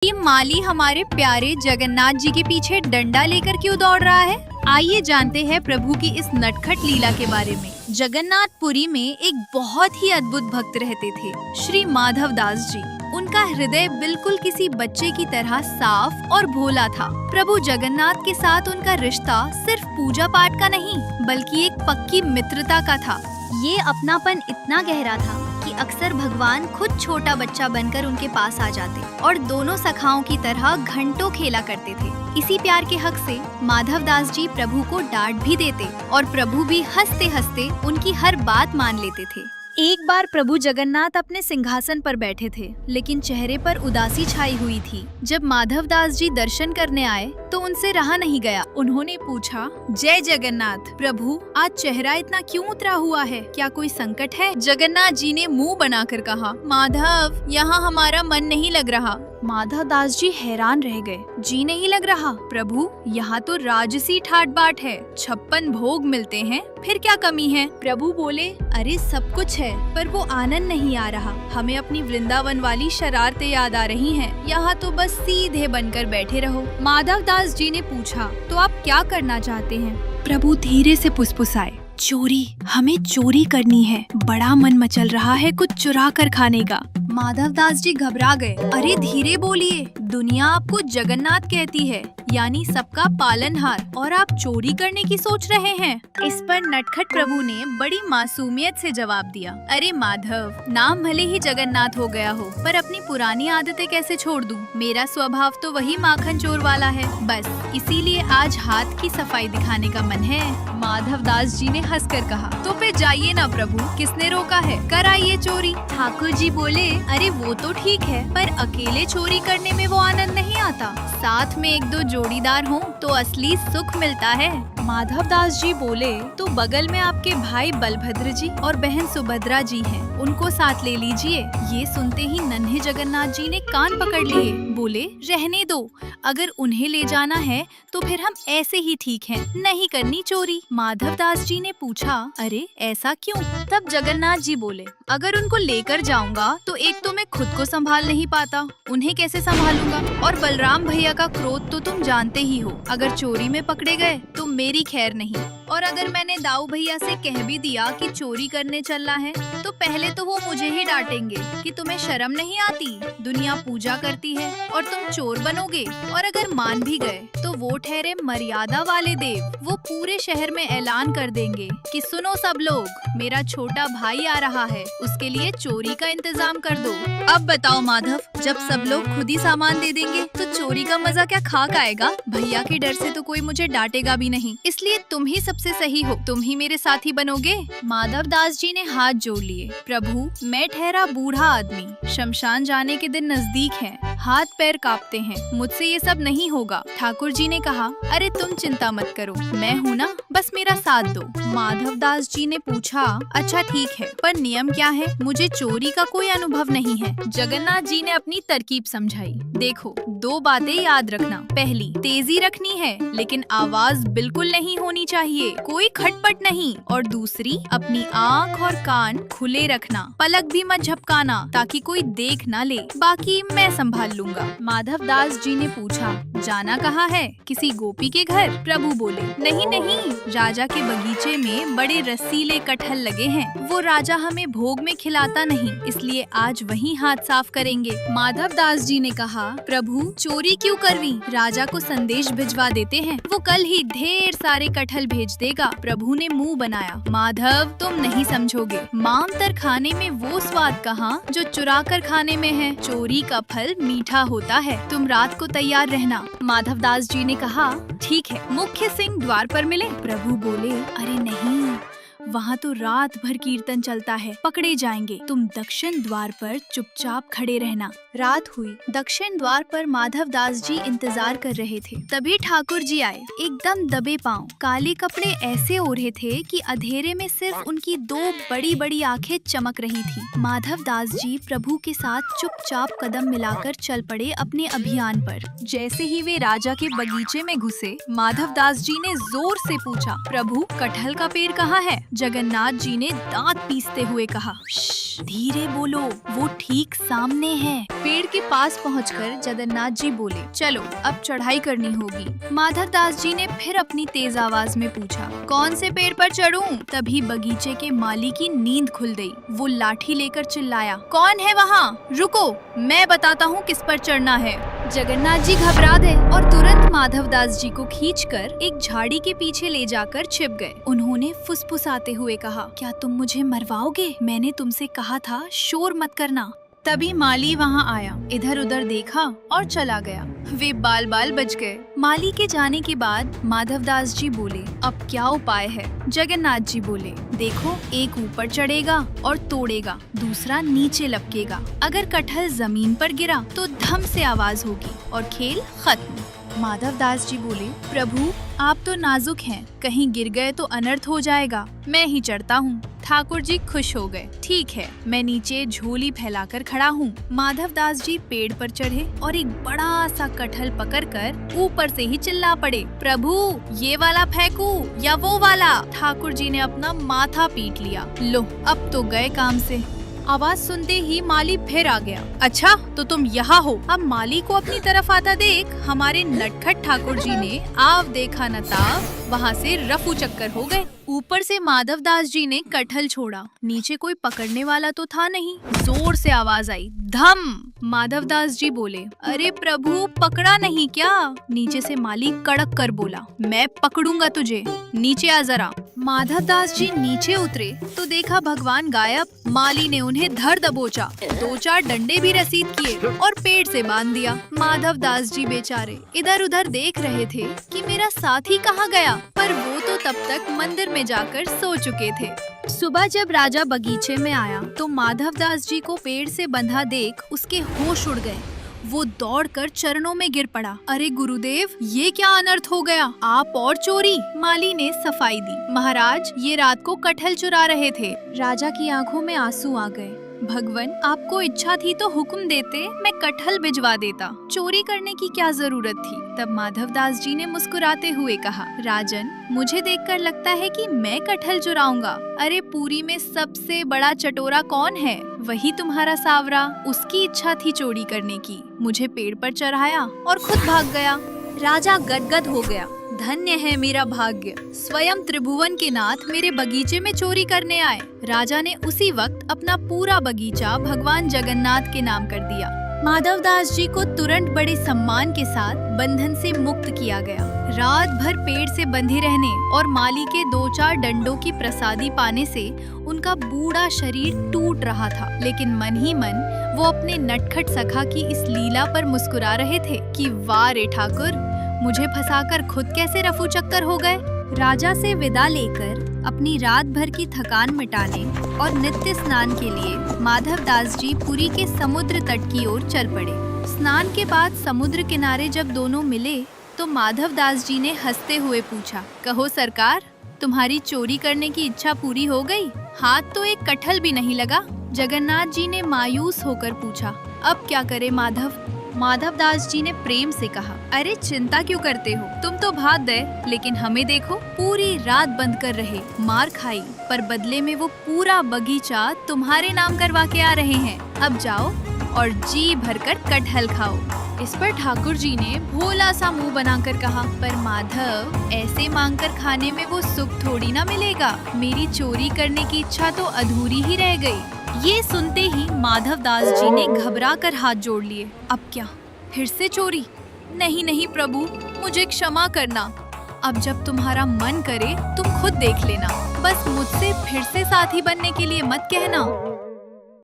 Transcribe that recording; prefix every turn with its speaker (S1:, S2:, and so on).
S1: ये माली हमारे प्यारे जगन्नाथ जी के पीछे डंडा लेकर क्यों दौड़ रहा है? आइए जानते हैं प्रभु की इस नटखट लीला के बारे में। जगन्नाथपुरी में एक बहुत ही अद्भुत भक्त रहते थे, श्री माधव दास जी। उनका हृदय बिल्कुल किसी बच्चे की तरह साफ और भोला था। प्रभु जगन्नाथ के साथ उनका रिश्ता सिर्फ पूजा पाठ का नहीं, बल्कि एक पक्की मित्रता का था। ये अपनापन इतना गहरा था कि अक्सर भगवान खुद छोटा बच्चा बनकर उनके पास आ जाते और दोनों सखाओं की तरह घंटों खेला करते थे। इसी प्यार के हक से माधव दास जी प्रभु को डांट भी देते और प्रभु भी हंसते हंसते उनकी हर बात मान लेते थे। एक बार प्रभु जगन्नाथ अपने सिंहासन पर बैठे थे, लेकिन चेहरे पर उदासी छाई हुई थी। जब माधव दास जी दर्शन करने आए तो उनसे रहा नहीं गया। उन्होंने पूछा, जय जगन्नाथ प्रभु, आज चेहरा इतना क्यों उतरा हुआ है? क्या कोई संकट है? जगन्नाथ जी ने मुंह बनाकर कहा, माधव, यहाँ हमारा मन नहीं लग रहा। माधव दास जी हैरान रह गए। जी नहीं लग रहा? प्रभु, यहाँ तो राजसी ठाट बाट है, 56 भोग मिलते हैं, फिर क्या कमी है? प्रभु बोले, अरे सब कुछ है, पर वो आनंद नहीं आ रहा। हमें अपनी वृंदावन वाली शरारतें याद आ रही हैं। यहाँ तो बस सीधे बनकर बैठे रहो। माधव दास जी ने पूछा, तो आप क्या करना चाहते हैं? प्रभु धीरे से फुसफुसाए, चोरी, हमें चोरी करनी है। बड़ा मन मचल रहा है कुछ चुरा कर खाने का। माधव दास जी घबरा गए। अरे धीरे बोलिए, दुनिया आपको जगन्नाथ कहती है, यानी सबका पालनहार, और आप चोरी करने की सोच रहे हैं। इस पर नटखट प्रभु ने बड़ी मासूमियत से जवाब दिया, अरे माधव, नाम भले ही जगन्नाथ हो गया हो, पर अपनी पुरानी आदतें कैसे छोड़ दूं? मेरा स्वभाव तो वही माखन चोर वाला है। बस इसीलिए आज हाथ की सफाई दिखाने का मन है। माधव दास जी ने हंसकर कहा, तो फिर जाइए ना प्रभु, किसने रोका है? कराइए चोरी। ठाकुर जी बोले, अरे वो तो ठीक है, पर अकेले चोरी करने में वो आनंद नहीं आता। साथ में एक दो जोड़ीदार हों तो असली सुख मिलता है। माधव दास जी बोले, तो बगल में आपके भाई बलभद्र जी और बहन सुभद्रा जी हैं, उनको साथ ले लीजिए। ये सुनते ही नन्हे जगन्नाथ जी ने कान पकड़ लिए। बोले, रहने दो, अगर उन्हें ले जाना है तो फिर हम ऐसे ही ठीक हैं, नहीं करनी चोरी। माधव दास जी ने पूछा, अरे ऐसा क्यों? तब जगन्नाथ जी बोले, अगर उनको लेकर जाऊंगा तो एक तो मैं खुद को संभाल नहीं पाता, उन्हें कैसे संभालूंगा? और बलराम भैया का क्रोध तो तुम जानते ही हो, अगर चोरी में पकड़े गए तो मेरी खैर नहीं। और अगर मैंने दाऊ भैया से कह भी दिया कि चोरी करने चलना है, तो पहले तो वो मुझे ही डांटेंगे कि तुम्हें शर्म नहीं आती, दुनिया पूजा करती है और तुम चोर बनोगे। और अगर मान भी गए तो वो ठहरे मर्यादा वाले देव, वो पूरे शहर में ऐलान कर देंगे कि सुनो सब लोग, मेरा छोटा भाई आ रहा है, उसके लिए चोरी का इंतजाम कर दो। अब बताओ माधव, जब सब लोग खुद ही सामान दे देंगे तो चोरी का मजा क्या खाक आएगा? भैया के डर से तो कोई मुझे डांटेगा भी नहीं, इसलिए तुम ही सबसे सही हो, तुम ही मेरे साथी बनोगे। माधव दास जी ने हाथ जोड़ लिए। प्रभु, मैं ठहरा बूढ़ा आदमी, शमशान जाने के दिन नजदीक हैं, हाथ पैर कांपते हैं, मुझसे ये सब नहीं होगा। ठाकुर जी ने कहा, अरे तुम चिंता मत करो, मैं हूँ ना, बस मेरा साथ दो। माधव दास जी ने पूछा, अच्छा ठीक है, पर नियम क्या है? मुझे चोरी का कोई अनुभव नहीं है। जगन्नाथ जी ने अपनी तरकीब समझाई। देखो, दो बातें याद रखना। पहली, तेजी रखनी है, लेकिन आवाज बिल्कुल नहीं होनी चाहिए, कोई खटपट नहीं। और दूसरी, अपनी आँख और कान खुले रखना, पलक भी मत झपकाना, ताकि कोई देख ना ले, बाकी मैं संभाल लूंगा। माधव दास जी ने पूछा, जाना कहाँ है? किसी गोपी के घर? प्रभु बोले, नहीं नहीं, राजा के बगीचे में बड़े रसीले कटहल लगे हैं, वो राजा हमें भोग में खिलाता नहीं, इसलिए आज वहीं हाथ साफ करेंगे। माधव दास जी ने कहा, प्रभु चोरी क्यों करवी? राजा को संदेश भिजवा देते हैं, वो कल ही ढेर सारे कटहल भेज देगा। प्रभु ने मुंह बनाया, माधव तुम नहीं समझोगे, मामतर खाने में वो स्वाद कहाँ जो चुरा कर खाने में है। चोरी का फल मीठा होता है, तुम रात को तैयार रहना। माधव दास जी ने कहा, ठीक है, मुख्य सिंह द्वार पर मिले? प्रभु बोले, अरे नहीं, वहाँ तो रात भर कीर्तन चलता है, पकड़े जाएंगे। तुम दक्षिण द्वार पर चुपचाप खड़े रहना। रात हुई। दक्षिण द्वार पर माधव दास जी इंतजार कर रहे थे। तभी ठाकुर जी आए, एकदम दबे पांव, काले कपड़े ऐसे ओढ़े थे कि अंधेरे में सिर्फ उनकी दो बड़ी बड़ी आंखें चमक रही थी। माधव दास जी प्रभु के साथ चुपचाप कदम मिलाकर चल पड़े अपने अभियान पर। जैसे ही वे राजा के बगीचे में घुसे, माधव दास जी ने जोर से पूछा, प्रभु कटहल का पेड़ कहाँ है? जगन्नाथ जी ने दांत पीसते हुए कहा, धीरे बोलो, वो ठीक सामने है। पेड़ के पास पहुंचकर जगन्नाथ जी बोले, चलो अब चढ़ाई करनी होगी। माधव दास जी ने फिर अपनी तेज आवाज में पूछा, कौन से पेड़ पर चढ़ूं? तभी बगीचे के माली की नींद खुल गई। वो लाठी लेकर चिल्लाया, कौन है वहाँ? रुको, मैं बताता हूँ किस पर चढ़ना है। जगन्नाथ जी घबरा गए और तुरंत माधव दास जी को खींचकर एक झाड़ी के पीछे ले जाकर छिप गए। उन्होंने फुसफुसाते हुए कहा, क्या तुम मुझे मरवाओगे? मैंने तुमसे कहा था शोर मत करना। तभी माली वहाँ आया, इधर उधर देखा और चला गया। वे बाल बाल बच गए। माली के जाने के बाद माधव दास जी बोले, अब क्या उपाय है? जगन्नाथ जी बोले, देखो, एक ऊपर चढ़ेगा और तोड़ेगा, दूसरा नीचे लपकेगा। अगर कटहल जमीन पर गिरा तो धम से आवाज होगी और खेल खत्म। माधव दास जी बोले, प्रभु आप तो नाजुक हैं, कहीं गिर गए तो अनर्थ हो जाएगा, मैं ही चढ़ता हूँ। ठाकुर जी खुश हो गए। ठीक है, मैं नीचे झोली फैलाकर खड़ा हूँ। माधव दास जी पेड़ पर चढ़े और एक बड़ा सा कटहल पकड़कर ऊपर से ही चिल्ला पड़े, प्रभु ये वाला फेंकू या वो वाला? ठाकुर जी ने अपना माथा पीट लिया। लो, अब तो गए काम से। आवाज सुनते ही माली फिर आ गया। अच्छा, तो तुम यहाँ हो? अब माली को अपनी तरफ आता देख हमारे नटखट ठाकुर जी ने आव देखा न ताव वहाँ से रफू चक्कर हो गए। ऊपर से माधव दास जी ने कटहल छोड़ा, नीचे कोई पकड़ने वाला तो था नहीं। जोर से आवाज आई, धम। माधव दास जी बोले, अरे प्रभु पकड़ा नहीं क्या? नीचे से माली कड़क कर बोला, मैं पकड़ूंगा तुझे, नीचे आ जरा। माधव दास जी नीचे उतरे तो देखा भगवान गायब। माली ने उन्हें धर दबोचा, 2-4 डंडे भी रसीद किए और पेड़ से बांध दिया। माधव दास जी बेचारे इधर उधर देख रहे थे कि मेरा साथी कहाँ गया, पर वो तो तब तक मंदिर में जाकर सो चुके थे। सुबह जब राजा बगीचे में आया तो माधव दास जी को पेड़ से बंधा देख उसके होश उड़ गए। वो दौड़कर चरणों में गिर पड़ा। अरे गुरुदेव, ये क्या अनर्थ हो गया? आप और चोरी? माली ने सफाई दी, महाराज ये रात को कटहल चुरा रहे थे। राजा की आंखों में आंसू आ गए। भगवान, आपको इच्छा थी तो हुक्म देते, मैं कटहल भिजवा देता, चोरी करने की क्या जरूरत थी? तब माधव दास जी ने मुस्कुराते हुए कहा, राजन मुझे देखकर लगता है कि मैं कटहल चुराऊंगा। अरे पुरी में सबसे बड़ा चटोरा कौन है? वही तुम्हारा सावरा। उसकी इच्छा थी चोरी करने की, मुझे पेड़ पर चढ़ाया और खुद भाग गया। राजा गदगद हो गया। धन्य है मेरा भाग्य, स्वयं त्रिभुवन के नाथ मेरे बगीचे में चोरी करने आए। राजा ने उसी वक्त अपना पूरा बगीचा भगवान जगन्नाथ के नाम कर दिया। माधव दास जी को तुरंत बड़े सम्मान के साथ बंधन से मुक्त किया गया। रात भर पेड़ से बंधे रहने और माली के 2-4 डंडों की प्रसादी पाने से उनका बूढ़ा शरीर टूट रहा था, लेकिन मन ही मन वो अपने नटखट सखा की इस लीला पर मुस्कुरा रहे थे कि वाह रे ठाकुर, मुझे फंसाकर खुद कैसे रफू चक्कर हो गए। राजा से विदा लेकर अपनी रात भर की थकान मिटाने और नित्य स्नान के लिए माधव दास जी पुरी के समुद्र तट की ओर चल पड़े। स्नान के बाद समुद्र किनारे जब दोनों मिले तो माधव दास जी ने हंसते हुए पूछा, कहो सरकार, तुम्हारी चोरी करने की इच्छा पूरी हो गई? हाथ तो एक कटहल भी नहीं लगा। जगन्नाथ जी ने मायूस होकर पूछा, अब क्या करे माधव? माधव दास जी ने प्रेम से कहा, अरे चिंता क्यों करते हो, तुम तो भाग गए, लेकिन हमें देखो, पूरी रात बंद कर रहे, मार खाई, पर बदले में वो पूरा बगीचा तुम्हारे नाम करवा के आ रहे हैं। अब जाओ और जी भरकर कटहल खाओ। इस पर ठाकुर जी ने भोला सा मुंह बनाकर कहा, पर माधव, ऐसे मांगकर खाने में वो सुख थोड़ी ना मिलेगा। मेरी चोरी करने की इच्छा तो अधूरी ही रह गई। ये सुनते ही माधव दास जी ने घबराकर हाथ जोड़ लिए। अब क्या, फिर से चोरी? नहीं नहीं प्रभु, मुझे क्षमा करना। अब जब तुम्हारा मन करे तुम खुद देख लेना, बस मुझसे फिर से साथी बनने के लिए मत कहना।